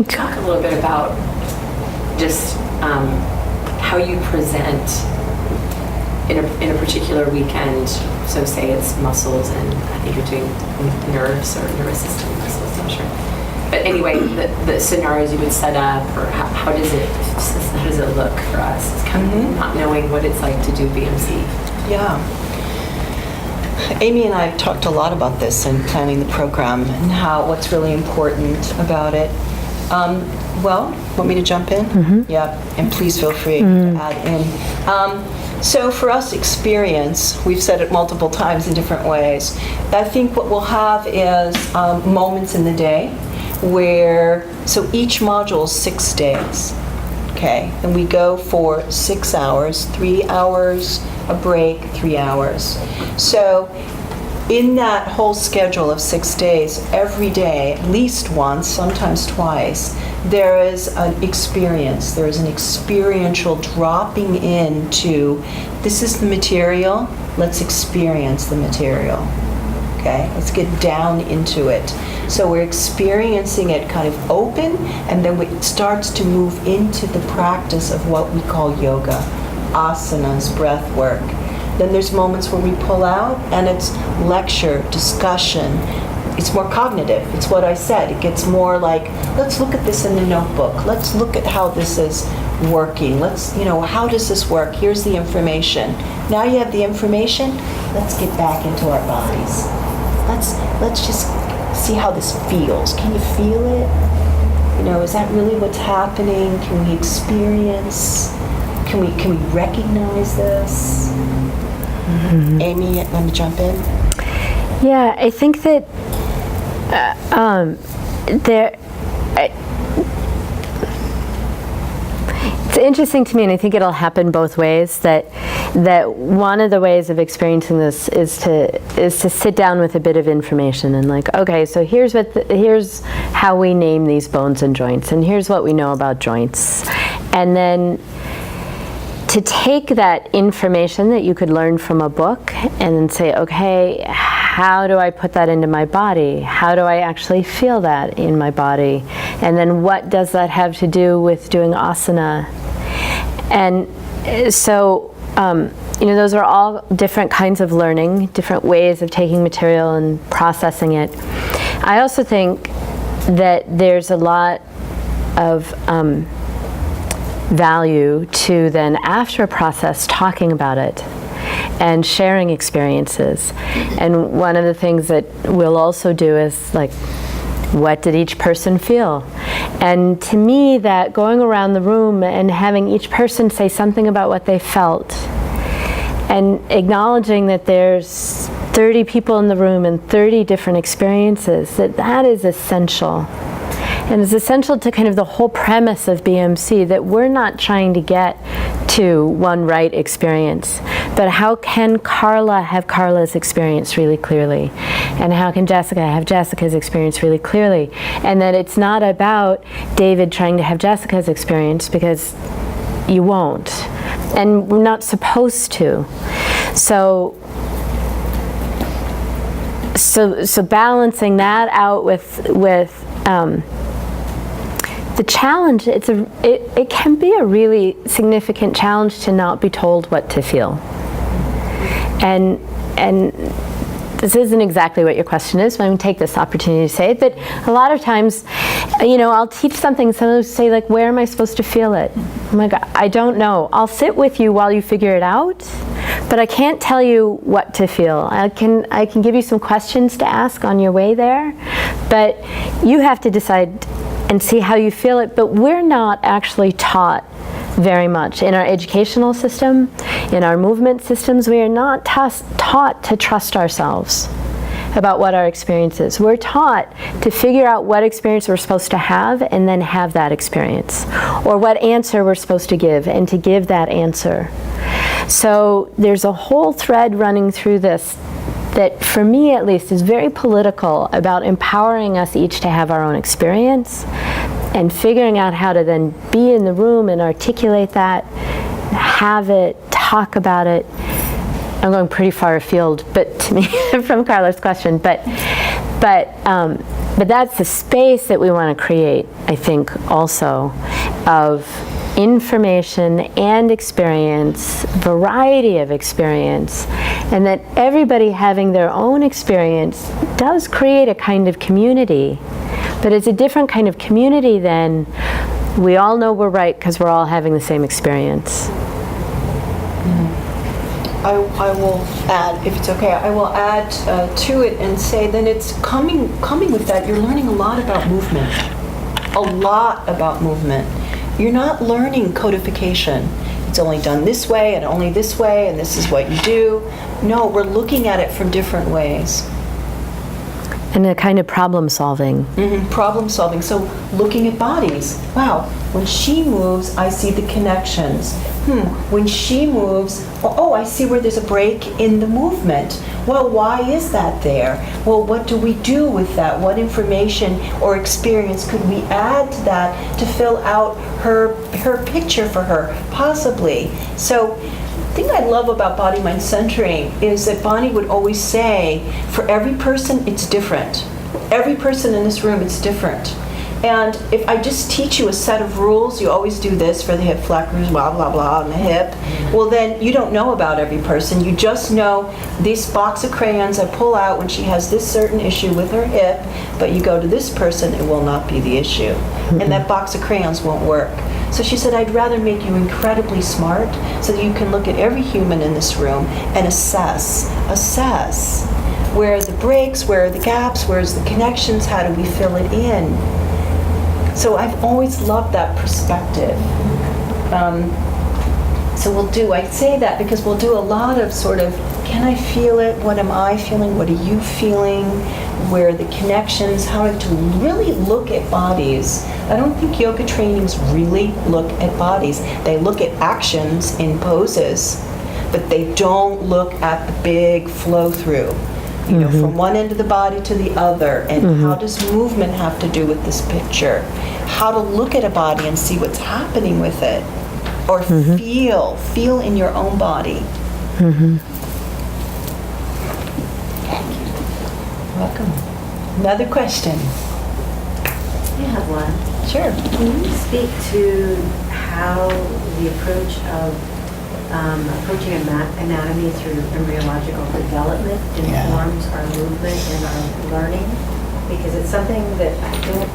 talk a little bit about just how you present in a particular weekend. So say it's muscles, and I think you're doing nerves or nervous system muscles, I'm sure. But anyway, the scenarios you would set up, or how does it look for us? It's kind of not knowing what it's like to do BMC. Yeah. Amy and I have talked a lot about this in planning the program and what's really important about it. Well, want me to jump in? Yeah, and please feel free to add in. So for us, experience, we've said it multiple times in different ways. I think what we'll have is moments in the day where, so each module is 6 days, okay? And we go for 6 hours, 3 hours, a break, 3 hours. So in that whole schedule of 6 days, every day, at least once, sometimes twice, there is an experience. There is an experiential dropping into, this is the material, let's experience the material. Okay, let's get down into it. So we're experiencing it kind of open, and then it starts to move into the practice of what we call yoga, asanas, breath work. Then there's moments when we pull out, and it's lecture, discussion. It's more cognitive. It's what I said. It gets more like, let's look at this in the notebook. Let's look at how this is working. Let's, how does this work? Here's the information. Now you have the information. Let's get back into our bodies. Let's just see how this feels. Can you feel it? Is that really what's happening? Can we experience? Can we recognize this? Amy, you want to jump in? Yeah, I think that it's interesting to me, and I think it'll happen both ways, that one of the ways of experiencing this is to sit down with a bit of information and like, okay, so here's how we name these bones and joints, and here's what we know about joints. And then to take that information that you could learn from a book and then say, okay, how do I put that into my body? How do I actually feel that in my body? And then what does that have to do with doing asana? And so, those are all different kinds of learning, different ways of taking material and processing it. I also think that there's a lot of value to then, after a process, talking about it and sharing experiences. And one of the things that we'll also do is like, what did each person feel? And to me, that going around the room and having each person say something about what they felt, and acknowledging that there's 30 people in the room and 30 different experiences, that is essential. And it's essential to kind of the whole premise of BMC, that we're not trying to get to one right experience, but how can Carla have Carla's experience really clearly? And how can Jessica have Jessica's experience really clearly? And that it's not about David trying to have Jessica's experience, because you won't. And we're not supposed to. So balancing that out with the challenge, it can be a really significant challenge to not be told what to feel. And this isn't exactly what your question is, but I'm going to take this opportunity to say it. But a lot of times, I'll teach something, someone will say, like, where am I supposed to feel it? I'm like, I don't know. I'll sit with you while you figure it out, but I can't tell you what to feel. I can give you some questions to ask on your way there, but you have to decide and see how you feel it. But we're not actually taught very much in our educational system, in our movement systems. We are not taught to trust ourselves about what our experience is. We're taught to figure out what experience we're supposed to have and then have that experience, or what answer we're supposed to give and to give that answer. So there's a whole thread running through this that, for me at least, is very political, about empowering us each to have our own experience and figuring out how to then be in the room and articulate that, have it, talk about it. I'm going pretty far afield, but to me, from Carla's question, but But that's the space that we want to create, I think, also, of information and experience, variety of experience, and that everybody having their own experience does create a kind of community. But it's a different kind of community than we all know we're right because we're all having the same experience. I will add, if it's okay, I will add to it and say then it's coming with that, you're learning a lot about movement. A lot about movement. You're not learning codification. It's only done this way and only this way and this is what you do. No, we're looking at it from different ways. And a kind of problem solving. Problem solving. So looking at bodies. Wow, when she moves, I see the connections. When she moves, oh, I see where there's a break in the movement. Well, why is that there? Well, what do we do with that? What information or experience could we add to that to fill out her picture for her, possibly? So the thing I love about body-mind centering is that Bonnie would always say, for every person, it's different. Every person in this room, it's different. And if I just teach you a set of rules, you always do this for the hip flexors, blah, blah, blah, on the hip, well then you don't know about every person. You just know this box of crayons I pull out when she has this certain issue with her hip, but you go to this person, it will not be the issue. And that box of crayons won't work. So she said, I'd rather make you incredibly smart so that you can look at every human in this room and assess. Where are the breaks, where are the gaps, where's the connections, how do we fill it in? So I've always loved that perspective. I say that because we'll do a lot of sort of, can I feel it? What am I feeling? What are you feeling? Where are the connections? How to really look at bodies. I don't think yoga trainings really look at bodies. They look at actions in poses, but they don't look at the big flow through. You know, from one end of the body to the other, and how does movement have to do with this picture? How to look at a body and see what's happening with it, or feel in your own body. Welcome. Another question. I have one. Sure. Can you speak to how the approach of approaching anatomy through embryological development informs our movement and our learning? Because it's something that I don't,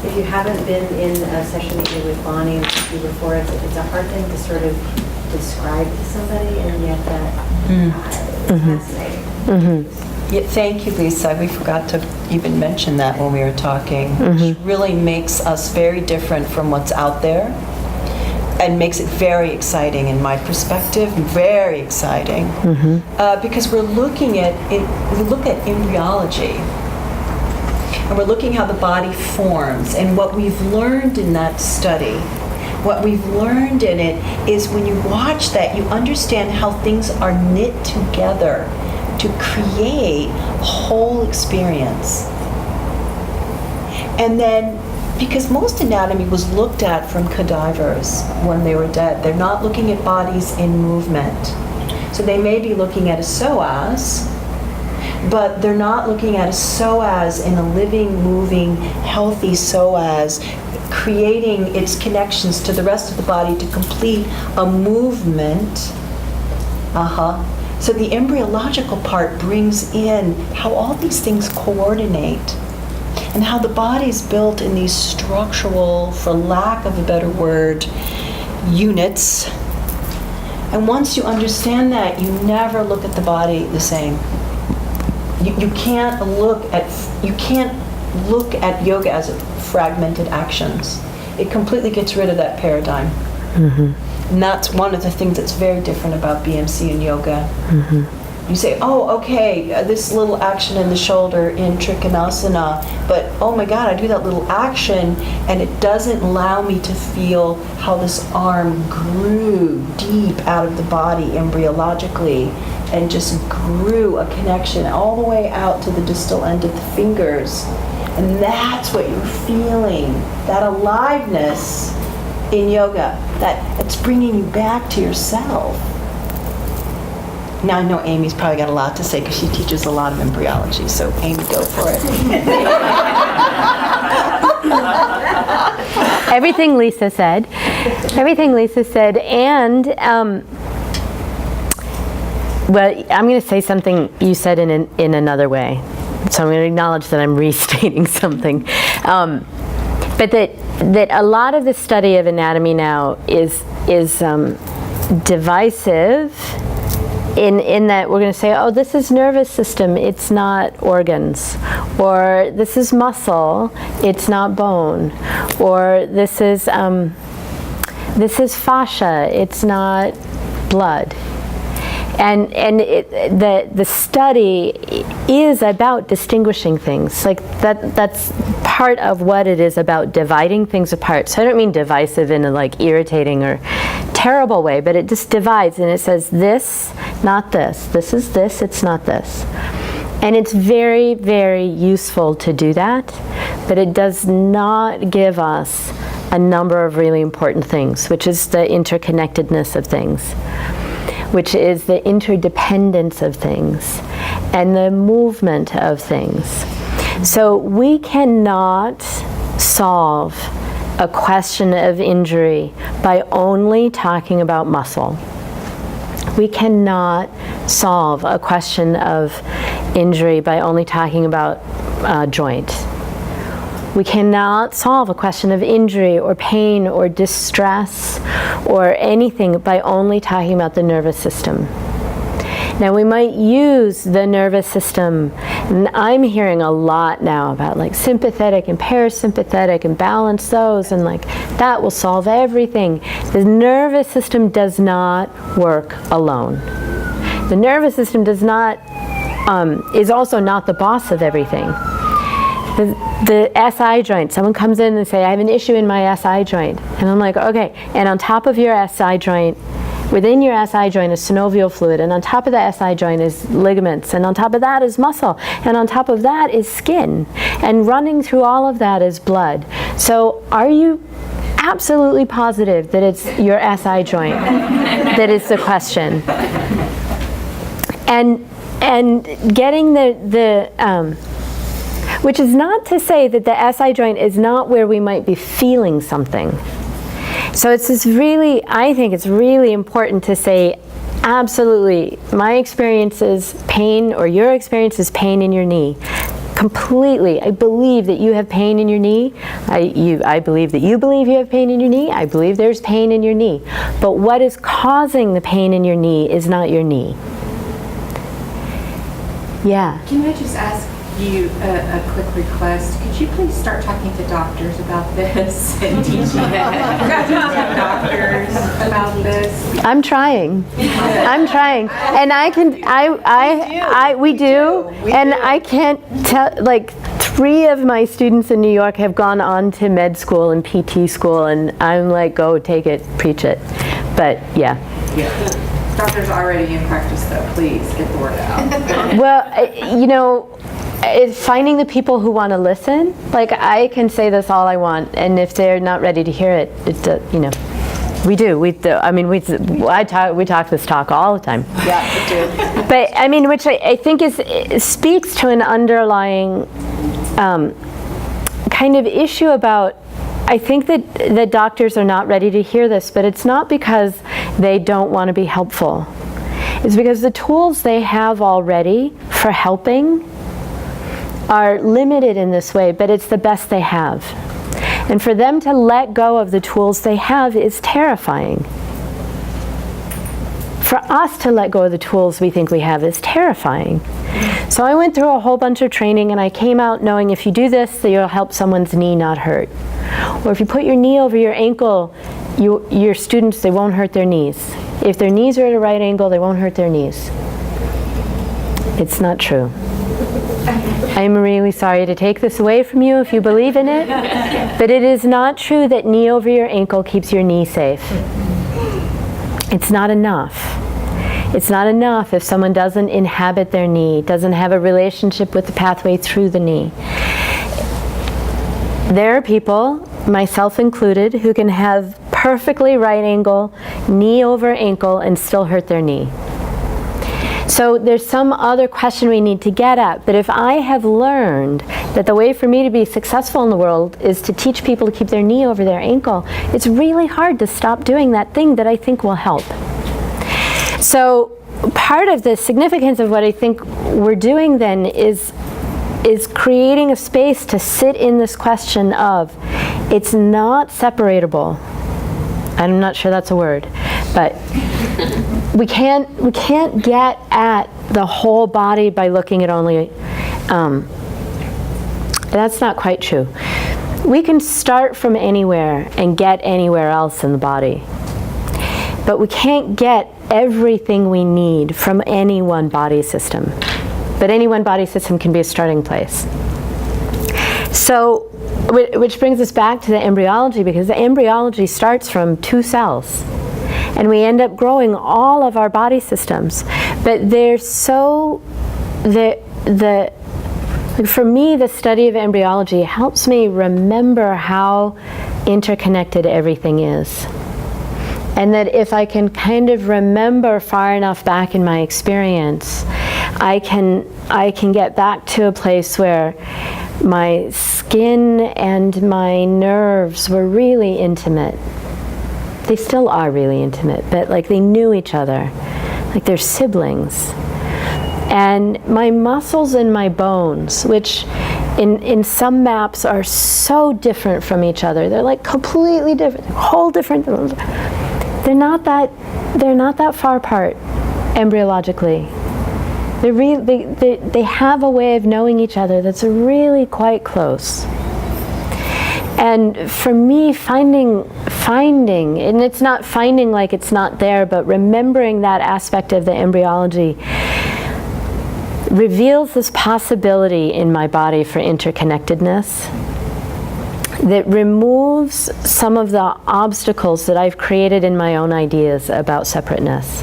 if you haven't been in a session either with Bonnie or you before, it's a hard thing to sort of describe to somebody, and yet that it's fascinating. Yeah, thank you, Lisa. We forgot to even mention that when we were talking, which really makes us very different from what's out there. And makes it very exciting in my perspective, very exciting, because we're looking at we look at embryology, and we're looking how the body forms, and what we've learned in that study. What we've learned in it is when you watch that, you understand how things are knit together to create a whole experience. And then, because most anatomy was looked at from cadavers when they were dead. They're not looking at bodies in movement. So they may be looking at a psoas, but they're not looking at a psoas in a living, moving, healthy psoas, creating its connections to the rest of the body to complete a movement. So the embryological part brings in how all these things coordinate, and how the body's built in these structural, for lack of a better word, units. And once you understand that, you never look at the body the same. You can't look at yoga as fragmented actions. It completely gets rid of that paradigm. And that's one of the things that's very different about BMC and yoga. You say, oh, okay, this little action in the shoulder in Trikonasana, but oh my God, I do that little action and it doesn't allow me to feel how this arm grew deep out of the body embryologically and just grew a connection all the way out to the distal end of the fingers. And that's what you're feeling, that aliveness in yoga, that's bringing you back to yourself. Now I know Amy's probably got a lot to say because she teaches a lot of embryology, so Amy, go for it. Everything Lisa said. Everything Lisa said, and well, I'm going to say something you said in another way. So I'm going to acknowledge that I'm restating something. But that a lot of the study of anatomy now is divisive in that we're going to say, oh, this is nervous system, it's not organs. Or this is muscle, it's not bone. Or this is fascia, it's not blood. And the study is about distinguishing things. Like that's part of what it is about, dividing things apart. So I don't mean divisive in a like irritating or terrible way, but it just divides and it says this, not this. This is this, it's not this. And it's very, very useful to do that, but it does not give us a number of really important things, which is the interconnectedness of things, which is the interdependence of things and the movement of things. So we cannot solve a question of injury by only talking about muscle. We cannot solve a question of injury by only talking about joint. We cannot solve a question of injury or pain or distress or anything by only talking about the nervous system. Now we might use the nervous system, and I'm hearing a lot now about like sympathetic and parasympathetic and balance those, and like that will solve everything. The nervous system does not work alone. The nervous system does not, is also not the boss of everything. The SI joint, someone comes in and say, I have an issue in my SI joint. And I'm like, okay, and on top of your SI joint, within your SI joint is synovial fluid, and on top of the SI joint is ligaments, and on top of that is muscle, and on top of that is skin, and running through all of that is blood. So are you absolutely positive that it's your SI joint that is the question? And getting which is not to say that the SI joint is not where we might be feeling something. So it's this really, I think it's really important to say, absolutely, my experience is pain, or your experience is pain in your knee. Completely. I believe that you have pain in your knee. I believe that you believe you have pain in your knee. I believe there's pain in your knee. But what is causing the pain in your knee is not your knee. Yeah. Can I just ask you a quick request? Could you please start talking to doctors about this and teaching doctors about this? I'm trying. I'm trying. And we do. And I can't tell, like 3 of my students in New York have gone on to med school and PT school, and I'm like, go take it, preach it. But yeah. Doctors already in practice though, please get the word out. Well, you know, it's finding the people who want to listen. Like, I can say this all I want, and if they're not ready to hear it, you know, we do. I mean, we talk this talk all the time. Yeah, we do. But I mean, which I think speaks to an underlying kind of issue about. I think that doctors are not ready to hear this, but it's not because they don't want to be helpful. It's because the tools they have already for helping are limited in this way, but it's the best they have. And for them to let go of the tools they have is terrifying. For us to let go of the tools we think we have is terrifying. So I went through a whole bunch of training, and I came out knowing if you do this, you'll help someone's knee not hurt. Or if you put your knee over your ankle, your students, they won't hurt their knees. If their knees are at a right angle, they won't hurt their knees. It's not true. I'm really sorry to take this away from you if you believe in it, but it is not true that knee over your ankle keeps your knee safe. It's not enough. It's not enough if someone doesn't inhabit their knee, doesn't have a relationship with the pathway through the knee. There are people, myself included, who can have perfectly right angle, knee over ankle, and still hurt their knee. So there's some other question we need to get at. But if I have learned that the way for me to be successful in the world is to teach people to keep their knee over their ankle, it's really hard to stop doing that thing that I think will help. So part of the significance of what I think we're doing then is creating a space to sit in this question of, it's not separatable. I'm not sure that's a word, but we can't get at the whole body by looking at only, that's not quite true. We can start from anywhere and get anywhere else in the body, but we can't get everything we need from any one body system. But any one body system can be a starting place. So, which brings us back to the embryology, because the embryology starts from 2 cells. And we end up growing all of our body systems. But they're so, for me, the study of embryology helps me remember how interconnected everything is. And that if I can kind of remember far enough back in my experience, I can get back to a place where my skin and my nerves were really intimate. They still are really intimate, but like they knew each other, like they're siblings. And my muscles and my bones, which in some maps are so different from each other, they're like completely different, whole different. They're not that far apart embryologically. They have a way of knowing each other that's really quite close. And for me, finding, and it's not finding like it's not there, but remembering that aspect of the embryology reveals this possibility in my body for interconnectedness that removes some of the obstacles that I've created in my own ideas about separateness.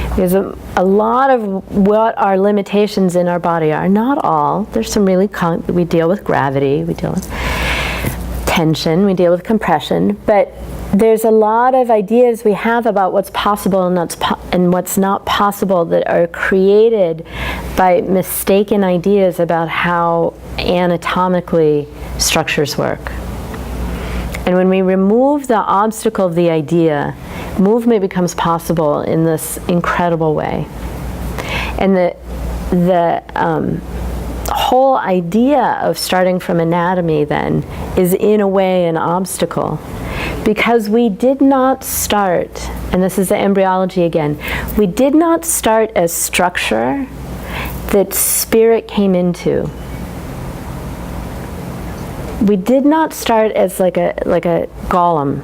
Because a lot of what our limitations in our body are, not all, there's some really, we deal with gravity, we deal with tension, we deal with compression, but there's a lot of ideas we have about what's possible and what's not possible that are created by mistaken ideas about how anatomically structures work. And when we remove the obstacle of the idea, movement becomes possible in this incredible way. And the whole idea of starting from anatomy then is in a way an obstacle, because we did not start, and this is the embryology again, we did not start as structure that spirit came into. We did not start as like a golem,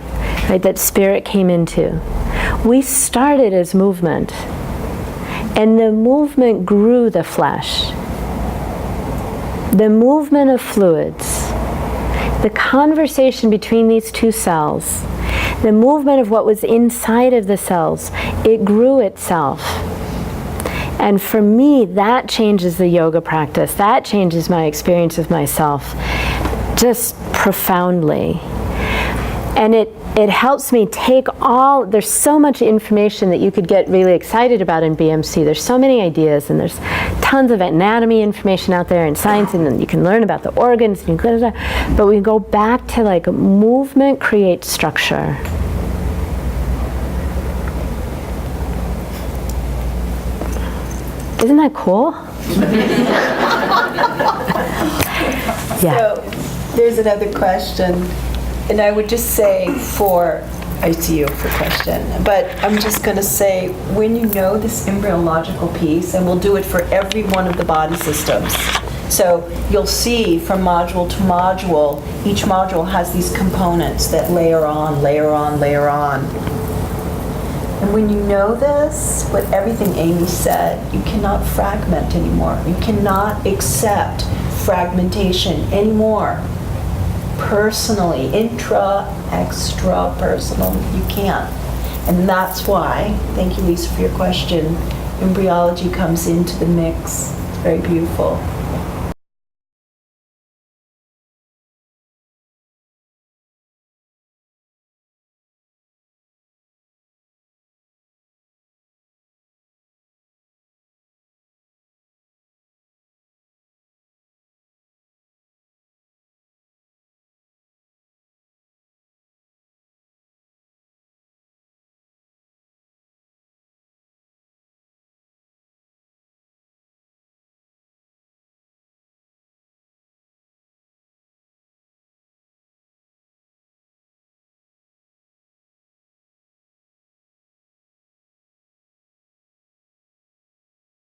right, that spirit came into. We started as movement, and the movement grew the flesh. The movement of fluids, the conversation between these 2 cells, the movement of what was inside of the cells, it grew itself. And for me, that changes the yoga practice. That changes my experience of myself just profoundly. And it helps me take there's so much information that you could get really excited about in BMC. There's so many ideas, and there's tons of anatomy information out there and science, and then you can learn about the organs, but we go back to like movement creates structure. Isn't that cool? Yeah. So there's another question, and I would just say I see you for question, but I'm just going to say, when you know this embryological piece, and we'll do it for every one of the body systems. So you'll see from module to module, each module has these components that layer on, layer on, layer on. And when you know this, with everything Amy said, you cannot fragment anymore. You cannot accept fragmentation anymore. Personally, extra personal, you can't. And that's why, thank you Lisa for your question, embryology comes into the mix. It's very beautiful.